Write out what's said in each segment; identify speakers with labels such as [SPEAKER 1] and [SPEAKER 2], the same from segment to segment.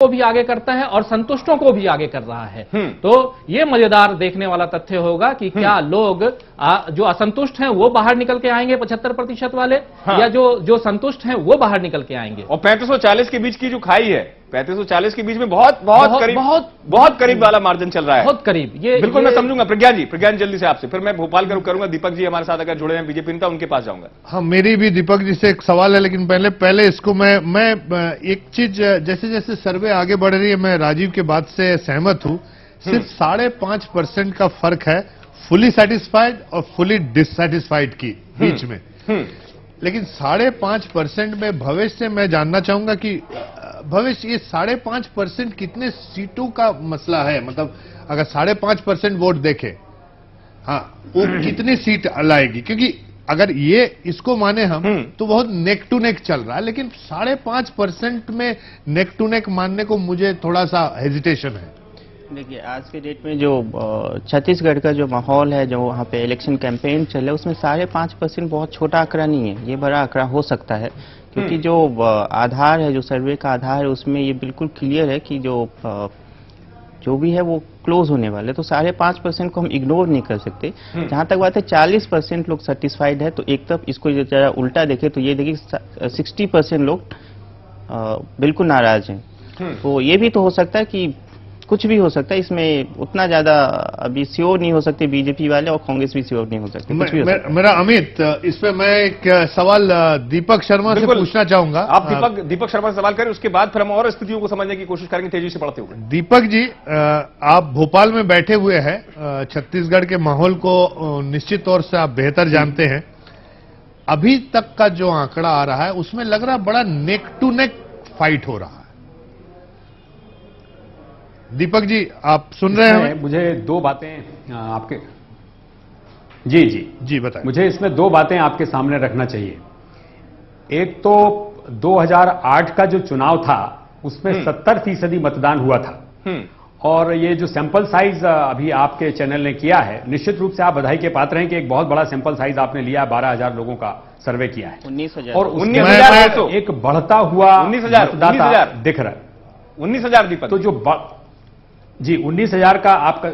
[SPEAKER 1] को भी आगे करता है और संतुष्टों को भी आगे कर रहा है। तो ये मजेदार देखने वाला तथ्य होगा कि क्या लोग जो असंतुष्ट हैं वो बाहर निकल के आएंगे 75% वाले, या जो संतुष्ट हैं वो बाहर निकल के आएंगे।
[SPEAKER 2] और 3540 के बीच की जो खाई है, 3540 के बीच में बहुत करीब वाला मार्जिन चल रहा है,
[SPEAKER 1] बहुत करीब। ये
[SPEAKER 2] बिल्कुल मैं समझूंगा। प्रज्ञान जल्दी से आपसे, फिर मैं भोपाल का रुख करूंगा। दीपक जी हमारे साथ अगर जुड़े हैं बीजेपी नेता, उनके पास जाऊंगा।
[SPEAKER 3] हाँ, मेरी भी दीपक जी से एक सवाल है, लेकिन पहले इसको मैं एक चीज, जैसे जैसे सर्वे आगे बढ़ रही है, मैं राजीव के बात से सहमत हूं। सिर्फ 5.5% का फर्क है फुली सेटिस्फाइड और फुली डिससेटिस्फाइड की बीच में। लेकिन 5.5% में भविष्य मैं जानना चाहूंगा कि भविष्य ये 5.5% कितने सीटों का मसला है? मतलब अगर 5.5% वोट देखे, हाँ, वो कितनी सीट लाएगी? क्योंकि अगर ये इसको माने हम तो बहुत नेक टू नेक चल रहा है, लेकिन 5.5% में नेक टू नेक मानने को मुझे थोड़ा सा हेजिटेशन है।
[SPEAKER 4] देखिए, आज के डेट में जो छत्तीसगढ़ का जो माहौल है, जो वहाँ पे इलेक्शन कैंपेन चल रहा है, उसमें 5.5% बहुत छोटा आंकड़ा नहीं है, ये बड़ा आंकड़ा हो सकता है। क्योंकि जो आधार है, जो सर्वे का आधार है, उसमें ये बिल्कुल क्लियर है कि जो भी है वो क्लोज होने वाले। तो 5.5% को हम इग्नोर नहीं कर सकते। जहां तक बात है 40% लोग सेटिस्फाइड है, तो एक तरफ इसको जरा उल्टा देखें तो ये देखिए 60% लोग बिल्कुल नाराज हैं। तो ये भी तो हो सकता है कि कुछ भी हो सकता है, इसमें उतना ज्यादा अभी श्योर नहीं हो सकते बीजेपी वाले, और कांग्रेस भी श्योर नहीं हो सकते।
[SPEAKER 3] मेरा अमित, इस पे मैं एक सवाल दीपक शर्मा से पूछना चाहूंगा।
[SPEAKER 2] आप दीपक शर्मा से सवाल करें, उसके बाद फिर हम और स्थितियों को समझने की कोशिश करेंगे तेजी से बढ़ते हुए।
[SPEAKER 3] दीपक जी, आप भोपाल में बैठे हुए हैं, छत्तीसगढ़ के माहौल को निश्चित तौर से आप बेहतर जानते हैं। अभी तक का जो आंकड़ा आ रहा है उसमें लग रहा है बड़ा नेक टू नेक फाइट हो रहा है। दीपक जी, आप सुन रहे हैं?
[SPEAKER 5] मुझे दो बातें आपके जी
[SPEAKER 3] बताएं।
[SPEAKER 5] मुझे इसमें दो बातें आपके सामने रखना चाहिए। एक तो 2008 का जो चुनाव था उसमें 70% मतदान हुआ था, और ये जो सैंपल साइज अभी आपके चैनल ने किया है, निश्चित रूप से आप बधाई के पात्र हैं कि एक बहुत बड़ा सैंपल साइज आपने लिया, 12,000 लोगों का सर्वे किया है।
[SPEAKER 4] 19,000
[SPEAKER 5] और
[SPEAKER 2] 19,000
[SPEAKER 5] एक बढ़ता हुआ
[SPEAKER 2] 19,000
[SPEAKER 5] दिख रहा है।
[SPEAKER 2] 19,000 दीपक
[SPEAKER 5] तो जो जी 19,000 का आपका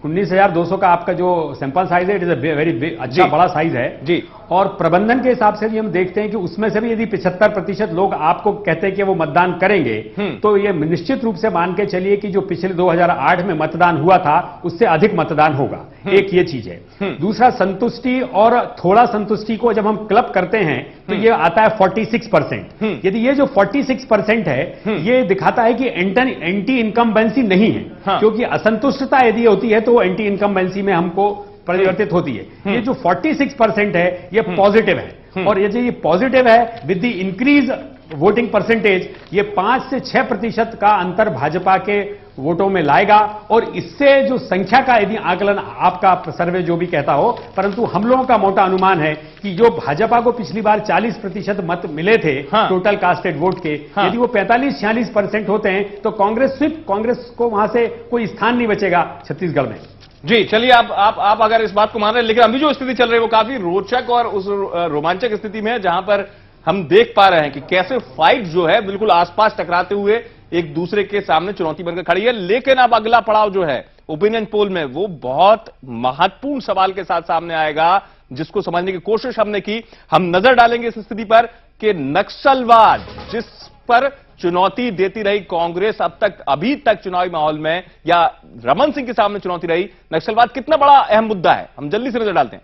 [SPEAKER 5] 19,200 का आपका जो सैंपल साइज है, इट इज अ वेरी अच्छा बड़ा साइज है
[SPEAKER 2] जी। और
[SPEAKER 5] प्रबंधन के हिसाब से भी हम देखते हैं कि उसमें से भी यदि 75% लोग आपको कहते हैं कि वो मतदान करेंगे, तो ये निश्चित रूप से मान के चलिए कि जो पिछले 2008 में मतदान हुआ था उससे अधिक मतदान होगा। एक ये चीज है। दूसरा, संतुष्टि और थोड़ा संतुष्टि को जब हम क्लब करते हैं तो ये आता है 46%। यदि ये जो 46% है, ये दिखाता है कि एंटी इनकम्बेंसी नहीं है। क्योंकि असंतुष्टता यदि होती है तो वो एंटी इनकम्बेंसी में हमको परिवर्तित होती है। ये जो 46% है ये पॉजिटिव है, और ये पॉजिटिव है with the increase voting percentage, ये 5 से 6% का अंतर भाजपा के वोटों में लाएगा। और इससे जो संख्या का यदि आकलन आपका सर्वे जो भी कहता हो, परंतु हम लोगों का मोटा अनुमान है कि जो भाजपा को पिछली बार 40% मत मिले थे टोटल कास्टेड वोट के, यदि वो 45-46% होते हैं तो कांग्रेस को वहां से कोई स्थान नहीं बचेगा छत्तीसगढ़ में।
[SPEAKER 2] जी चलिए, आप अगर इस बात को मान रहे हैं, लेकिन अभी जो स्थिति चल रही है वो काफी रोचक और उस रोमांचक स्थिति में है, जहां पर हम देख पा रहे हैं कि कैसे फाइट जो है बिल्कुल आसपास टकराते हुए एक दूसरे के सामने चुनौती बनकर खड़ी है। लेकिन अब अगला पड़ाव जो है ओपिनियन पोल में, वो बहुत महत्वपूर्ण सवाल के साथ सामने आएगा, जिसको समझने की कोशिश हमने की। हम नजर डालेंगे इस स्थिति पर कि नक्सलवाद, जिस पर चुनौती देती रही कांग्रेस अभी तक चुनावी माहौल में, या रमन सिंह के सामने चुनौती रही, नक्सलवाद कितना बड़ा अहम मुद्दा है। हम जल्दी से नजर डालते हैं,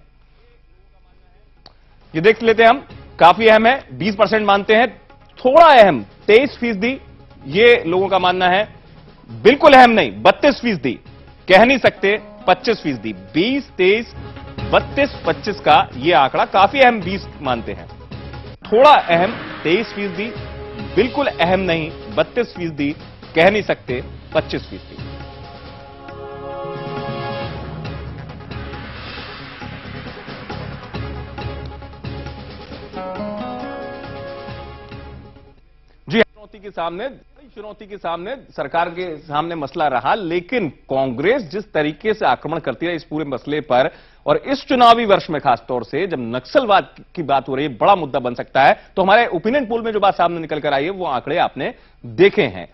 [SPEAKER 2] ये देख लेते हैं हम। काफी अहम है, 20% मानते हैं। थोड़ा अहम 23%, ये लोगों का मानना है। बिल्कुल अहम नहीं 32%, कह नहीं सकते 25%। 20, 23, 32, 25 का ये आंकड़ा काफी अहम 20 मानते हैं। थोड़ा अहम 23%, बिल्कुल अहम नहीं 32%, कह नहीं सकते 25%। जी, चुनौती के सामने सरकार के सामने मसला रहा, लेकिन कांग्रेस जिस तरीके से आक्रमण करती है इस पूरे मसले पर, और इस चुनावी वर्ष में खासतौर से जब नक्सलवाद की बात हो रही है, बड़ा मुद्दा बन सकता है। तो हमारे ओपिनियन पोल में जो बात सामने निकल कर आई है वो आंकड़े आपने देखे हैं।